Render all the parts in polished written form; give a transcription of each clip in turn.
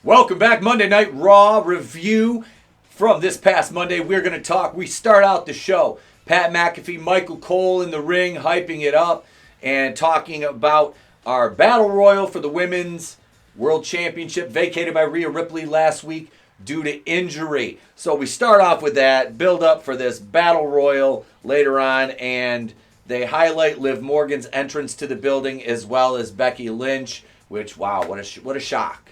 Welcome back, Monday Night Raw review. From this past Monday, we're going to talk. We start out the show. Pat McAfee, Michael Cole in the ring, hyping it up and talking about our Battle Royal for the Women's World Championship vacated by Rhea Ripley last week due to injury. So we start off with that, build up for this Battle Royal later on, and they highlight Liv Morgan's entrance to the building as well as Becky Lynch, which, wow, what a shock.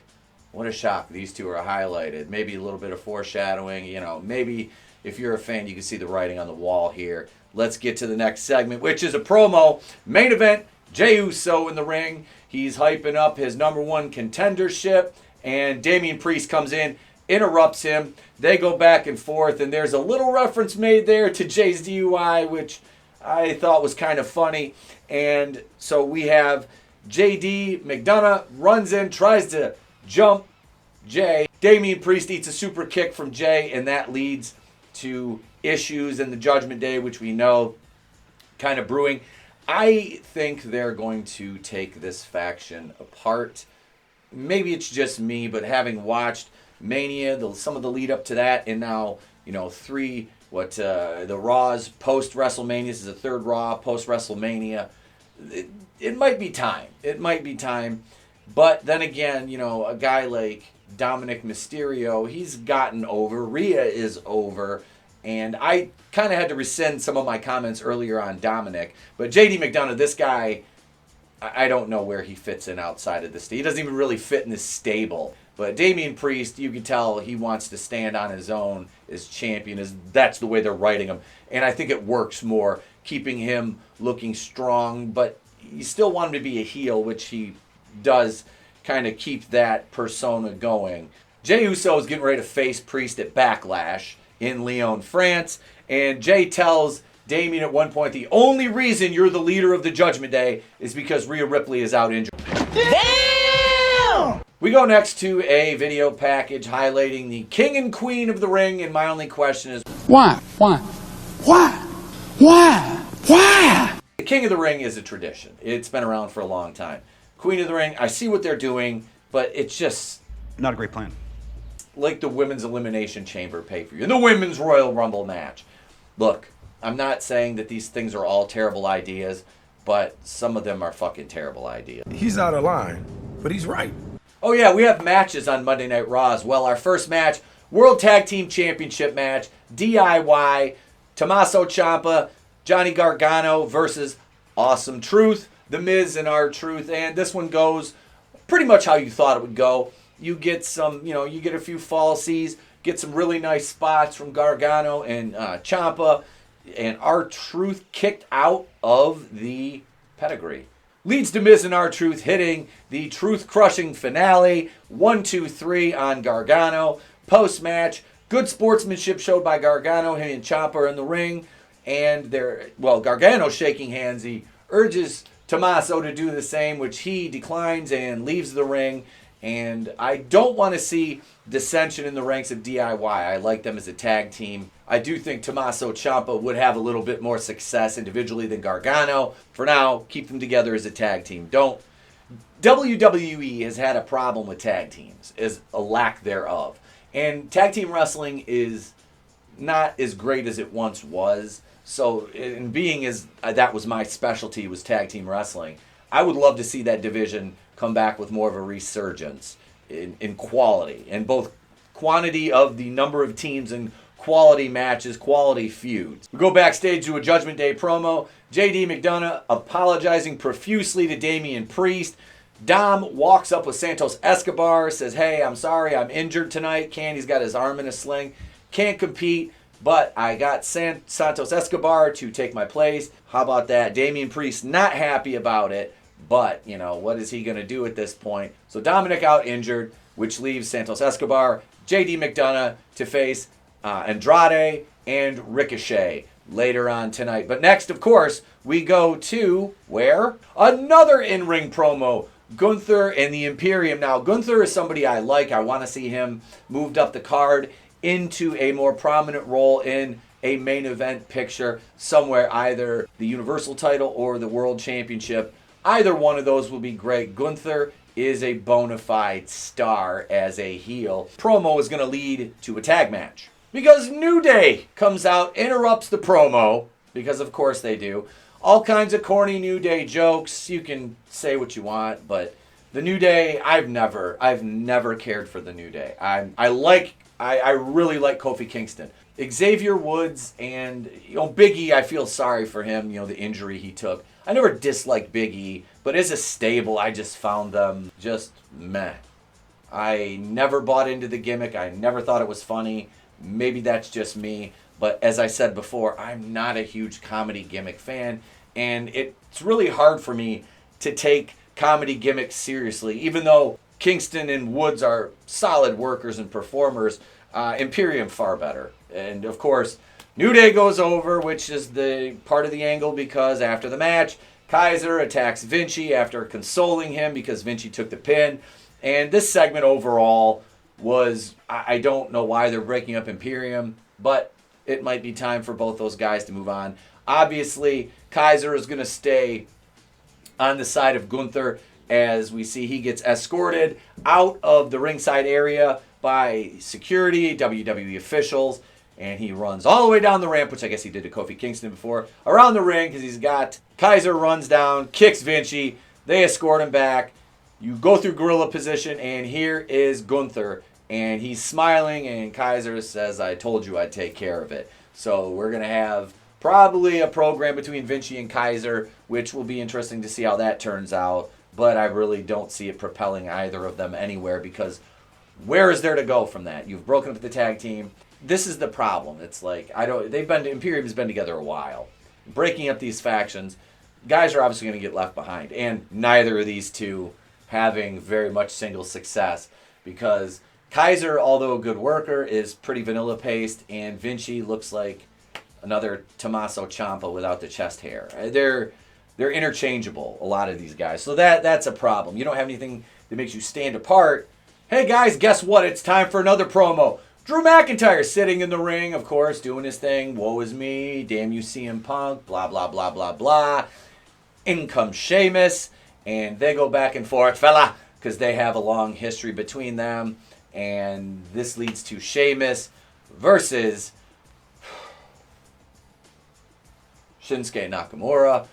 What a shock. These two are highlighted. Maybe a little bit of foreshadowing. You know, maybe if you're a fan, you can see the writing on the wall here. Let's get to the next segment, which is a promo. Main event, Jey Uso in the ring. He's hyping up his number one contendership, and Damian Priest comes in, interrupts him. They go back and forth, and there's a little reference made there to Jey's DUI, which I thought was kind of funny. And so we have JD McDonough runs in, tries to jump Jey. Damian Priest eats a super kick from Jey, and that leads to issues in the Judgment Day, which we know kind of brewing. I think they're going to take this faction apart. Maybe it's just me, but having watched Mania, some of the lead up to that, and now, the Raws post WrestleMania. This is the third Raw post WrestleMania. It might be time. It might be time. But then again, a guy like Dominic Mysterio, he's gotten over. Rhea is over. And I kind of had to rescind some of my comments earlier on Dominic. But JD McDonough, this guy, I don't know where he fits in outside of this. He doesn't even really fit in this stable. But Damian Priest, you can tell he wants to stand on his own as champion. That's the way they're writing him. And I think it works more, keeping him looking strong. But you still want him to be a heel, which he does kind of keep that persona going. Jey Uso is getting ready to face Priest at Backlash in Lyon, France. And Jey tells Damian at one point, the only reason you're the leader of the Judgment Day is because Rhea Ripley is out injured. Damn! We go next to a video package highlighting the king and queen of the ring, and my only question is, why? The king of the ring is a tradition. It's been around for a long time. Queen of the Ring, I see what they're doing, but it's just not a great plan. Like the Women's Elimination Chamber pay-per-view and the Women's Royal Rumble match. Look, I'm not saying that these things are all terrible ideas, but some of them are fucking terrible ideas. He's out of line, but he's right. Oh yeah, we have matches on Monday Night Raw as well. Our first match, World Tag Team Championship match, DIY, Tommaso Ciampa, Johnny Gargano versus Awesome Truth, The Miz and R-Truth, and this one goes pretty much how you thought it would go. You get you get a few falsies, get some really nice spots from Gargano and Ciampa, and R-Truth kicked out of the pedigree. Leads to Miz and R-Truth hitting the truth-crushing finale, 1, 2, 3 on Gargano. Post-match, good sportsmanship showed by Gargano. Him and Ciampa are in the ring, and Gargano's shaking hands. He urges Tommaso to do the same, which he declines and leaves the ring. And I don't want to see dissension in the ranks of DIY. I like them as a tag team. I do think Tommaso Ciampa would have a little bit more success individually than Gargano. For now, keep them together as a tag team. WWE has had a problem with tag teams, is a lack thereof. And tag team wrestling is not as great as it once was. So, in being as that was my specialty, was tag team wrestling, I would love to see that division come back with more of a resurgence in quality, and both quantity of the number of teams and quality matches, quality feuds. We go backstage to a Judgment Day promo. JD McDonough apologizing profusely to Damian Priest. Dom walks up with Santos Escobar, says, hey, I'm sorry, I'm injured tonight. Candy's got his arm in a sling. Can't compete. But I got Santos Escobar to take my place. How about that? Damian Priest not happy about it. But, what is he going to do at this point? So Dominic out injured, which leaves Santos Escobar, JD McDonough to face Andrade and Ricochet later on tonight. But next, of course, we go to, where? Another in-ring promo. Gunther and the Imperium. Now, Gunther is somebody I like. I want to see him moved up the card into a more prominent role in a main event picture somewhere, either the Universal title or the World Championship. Either one of those will be great. Gunther is a bona fide star as a heel. Promo is going to lead to a tag match. Because New Day comes out, interrupts the promo, because of course they do. All kinds of corny New Day jokes. You can say what you want, but the New Day, I've never cared for the New Day. I really like Kofi Kingston. Xavier Woods and Big E, I feel sorry for him, the injury he took. I never disliked Big E, but as a stable, I just found them just meh. I never bought into the gimmick. I never thought it was funny. Maybe that's just me. But as I said before, I'm not a huge comedy gimmick fan. And it's really hard for me to take comedy gimmicks seriously. Even though Kingston and Woods are solid workers and performers, Imperium far better. And of course, New Day goes over, which is the part of the angle because after the match, Kaiser attacks Vinci after consoling him because Vinci took the pin. And this segment overall was, I don't know why they're breaking up Imperium, but it might be time for both those guys to move on. Obviously, Kaiser is going to stay on the side of Gunther as we see he gets escorted out of the ringside area by security, WWE officials, and he runs all the way down the ramp, which I guess he did to Kofi Kingston before, around the ring because he's got Kaiser runs down, kicks Vinci, they escort him back. You go through gorilla position, and here is Gunther, and he's smiling, and Kaiser says, I told you I'd take care of it. So we're going to have probably a program between Vinci and Kaiser, which will be interesting to see how that turns out, but I really don't see it propelling either of them anywhere because where is there to go from that? You've broken up the tag team. This is the problem. It's like, Imperium's been together a while. Breaking up these factions, guys are obviously going to get left behind, and neither of these two having very much single success because Kaiser, although a good worker, is pretty vanilla paced, and Vinci looks like another Tommaso Ciampa without the chest hair. They're interchangeable, a lot of these guys. So that's a problem. You don't have anything that makes you stand apart. Hey guys, guess what? It's time for another promo. Drew McIntyre sitting in the ring, of course, doing his thing. Woe is me, damn you CM Punk, blah, blah, blah, blah, blah. In comes Sheamus. And they go back and forth, fella, because they have a long history between them. And this leads to Sheamus versus Shinsuke Nakamura.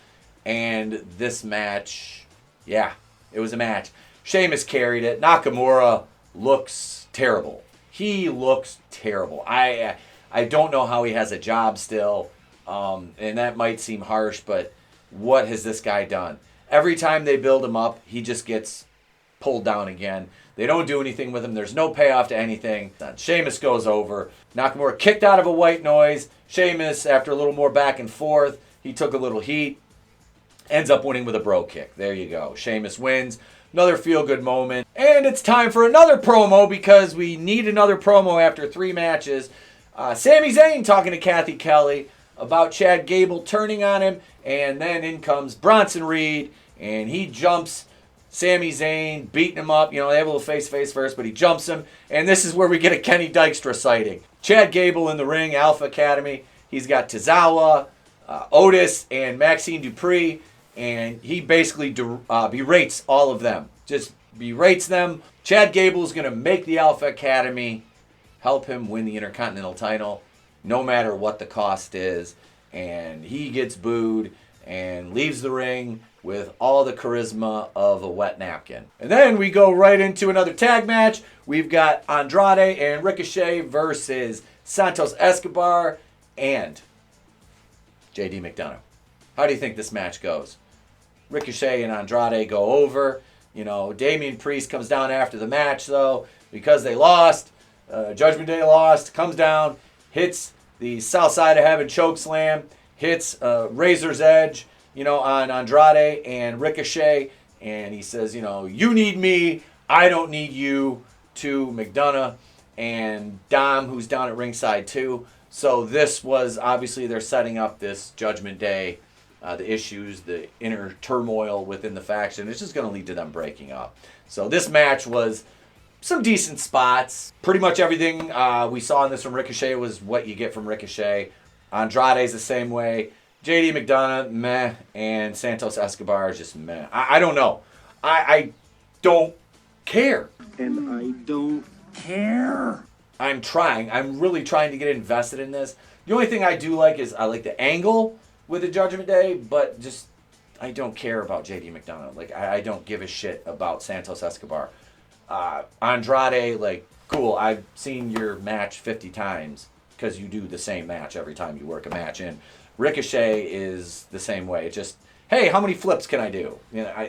And this match, yeah, it was a match. Sheamus carried it. Nakamura looks terrible. He looks terrible. I don't know how he has a job still. And that might seem harsh, but what has this guy done? Every time they build him up, he just gets pulled down again. They don't do anything with him. There's no payoff to anything. Sheamus goes over. Nakamura kicked out of a white noise. Sheamus, after a little more back and forth, he took a little heat. Ends up winning with a bro kick. There you go. Sheamus wins. Another feel-good moment. And it's time for another promo because we need another promo after 3 matches. Sami Zayn talking to Kathy Kelly about Chad Gable turning on him. And then in comes Bronson Reed, and he jumps Sami Zayn, beating him up. They have a little face-to-face first, but he jumps him. And this is where we get a Kenny Dykstra sighting. Chad Gable in the ring, Alpha Academy. He's got Tozawa, Otis, and Maxine Dupree. And he basically berates all of them. Just berates them. Chad Gable is going to make the Alpha Academy help him win the Intercontinental title, no matter what the cost is. And he gets booed and leaves the ring with all the charisma of a wet napkin. And then we go right into another tag match. We've got Andrade and Ricochet versus Santos Escobar and JD McDonough. How do you think this match goes? Ricochet and Andrade go over. Damian Priest comes down after the match, though, because they lost. Judgment Day lost, comes down, hits the South Side of Heaven choke slam, hits Razor's Edge, on Andrade and Ricochet, and he says, you need me, I don't need you, to McDonough and Dom, who's down at ringside too. So this was, obviously, they're setting up this Judgment Day, the issues, the inner turmoil within the faction. It's just going to lead to them breaking up. So this match was some decent spots. Pretty much everything we saw in this from Ricochet was what you get from Ricochet. Andrade's the same way. JD McDonough, meh, and Santos Escobar is just meh. I don't know. I don't care. And I don't care. I'm trying. I'm really trying to get invested in this. The only thing I do like is I like the angle with the Judgment Day, but just I don't care about JD McDonough. Like, I don't give a shit about Santos Escobar. Andrade, like, cool. I've seen your match 50 times because you do the same match every time you work a match in. Ricochet is the same way. It's just, hey, how many flips can I do? You know,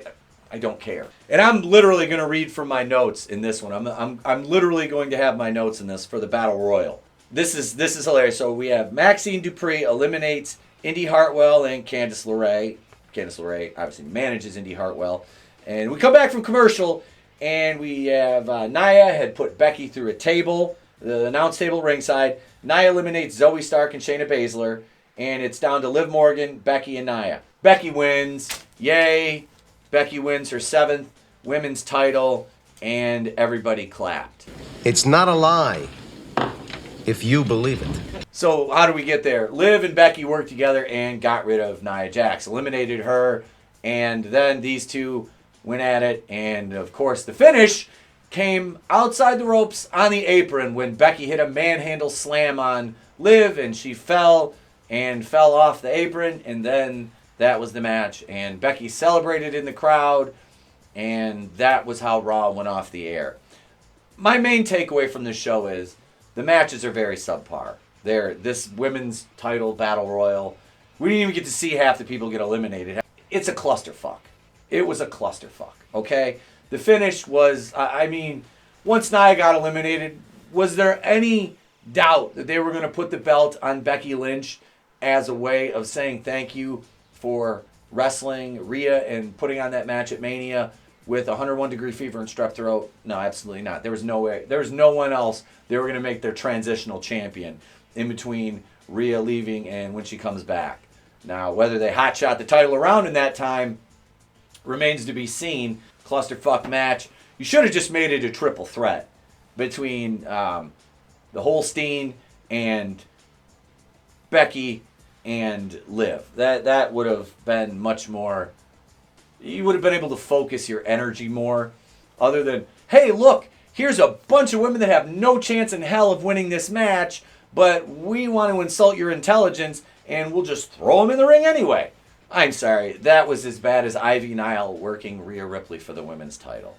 I don't care. And I'm literally going to read from my notes in this one. I'm literally going to have my notes in this for the Battle Royal. This is hilarious. So we have Maxine Dupree eliminates Indy Hartwell and Candice LeRae. Candice LeRae obviously manages Indy Hartwell. And we come back from commercial, and we have Nia had put Becky through a table, the announce table ringside. Nia eliminates Zoe Stark and Shayna Baszler, and it's down to Liv Morgan, Becky, and Nia. Becky wins. Yay. Becky wins her 7th women's title, and everybody clapped. It's not a lie, if you believe it. So how do we get there? Liv and Becky worked together and got rid of Nia Jax, eliminated her, and then these two went at it, and of course the finish came outside the ropes on the apron when Becky hit a manhandle slam on Liv, and she fell off the apron, and then that was the match, and Becky celebrated in the crowd, and that was how Raw went off the air. My main takeaway from this show is the matches are very subpar. This women's title battle royal, we didn't even get to see half the people get eliminated. It's a clusterfuck. It was a clusterfuck, okay? The finish was, once Nia got eliminated, was there any doubt that they were going to put the belt on Becky Lynch as a way of saying thank you for wrestling Rhea and putting on that match at Mania with 101 degree fever and strep throat? No, absolutely not. There was no way. There was no one else they were going to make their transitional champion in between Rhea leaving and when she comes back. Now, whether they hotshot the title around in that time remains to be seen. Clusterfuck match. You should have just made it a triple threat between the Holstein and Becky and Liv. That would have been much more. You would have been able to focus your energy more, other than, hey, look, here's a bunch of women that have no chance in hell of winning this match, but we want to insult your intelligence, and we'll just throw them in the ring anyway. I'm sorry, that was as bad as Ivy Nile working Rhea Ripley for the women's title.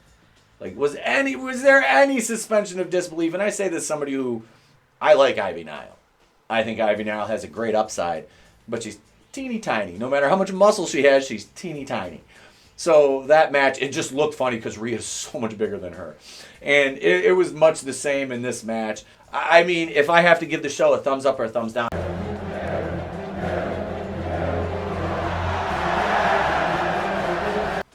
Like, was there any suspension of disbelief? And I say this as somebody who, I like Ivy Nile. I think Ivy Nile has a great upside, but she's teeny tiny. No matter how much muscle she has, she's teeny tiny. So that match, it just looked funny because Rhea's so much bigger than her. And it was much the same in this match. I mean, if I have to give the show a thumbs up or a thumbs down.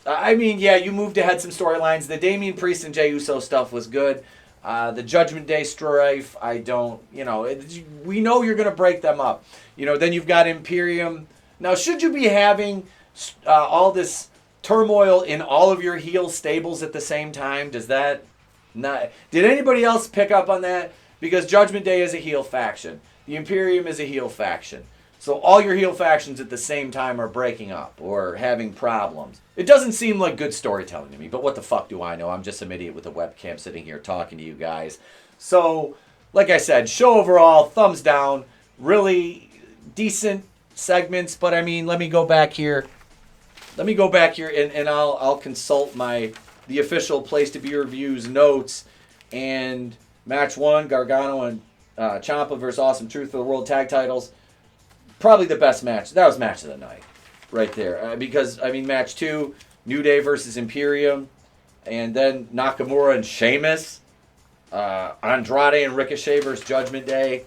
I mean, yeah, you moved ahead some storylines. The Damian Priest and Jey Uso stuff was good. The Judgment Day strife, we know you're going to break them up. Then you've got Imperium. Now, should you be having all this turmoil in all of your heel stables at the same time? Does that not? Did anybody else pick up on that? Because Judgment Day is a heel faction. The Imperium is a heel faction. So all your heel factions at the same time are breaking up or having problems. It doesn't seem like good storytelling to me, but what the fuck do I know? I'm just some idiot with a webcam sitting here talking to you guys. So, like I said, show overall, thumbs down. Really decent segments, but I mean, let me go back here and I'll consult the official Place to Be Reviews notes. And match 1, Gargano and Ciampa versus Awesome Truth for the World Tag Titles. Probably the best match. That was match of the night right there. Because, match 2, New Day versus Imperium. And then Nakamura and Sheamus. Andrade and Ricochet versus Judgment Day.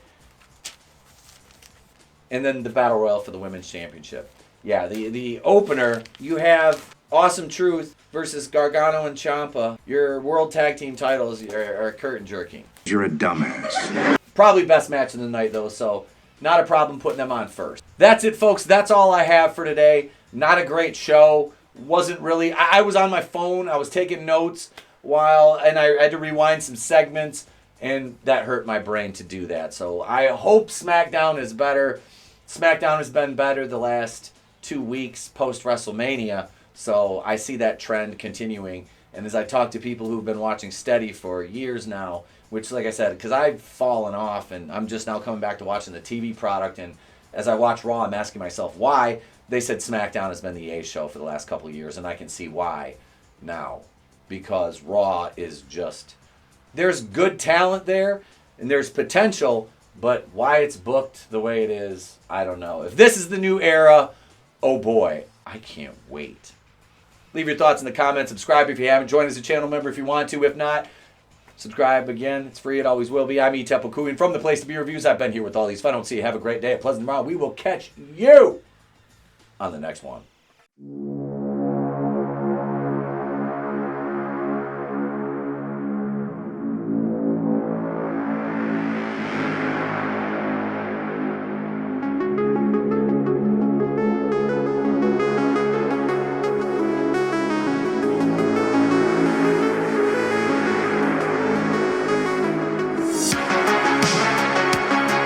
And then the Battle Royal for the Women's Championship. Yeah, the opener, you have Awesome Truth versus Gargano and Ciampa. Your World Tag Team titles are curtain jerking. You're a dumbass. Probably best match of the night, though, so not a problem putting them on first. That's it, folks. That's all I have for today. Not a great show. Wasn't really. I was on my phone. I was taking notes and I had to rewind some segments, and that hurt my brain to do that. So I hope SmackDown is better. SmackDown has been better the last 2 weeks post-WrestleMania, so I see that trend continuing. And as I talk to people who've been watching steady for years now, which, like I said, because I've fallen off and I'm just now coming back to watching the TV product, and as I watch Raw, I'm asking myself why. They said SmackDown has been the A show for the last couple of years, and I can see why now. Because Raw is just... There's good talent there, and there's potential, but why it's booked the way it is, I don't know. If this is the new era, oh boy, I can't wait. Leave your thoughts in the comments. Subscribe if you haven't. Join as a channel member if you want to. If not, subscribe again. It's free. It always will be. I'm Etep from the Place to Be Reviews. I've been here with all these fun. I don't see you. Have a great day. A pleasant tomorrow. We will catch you on the next one.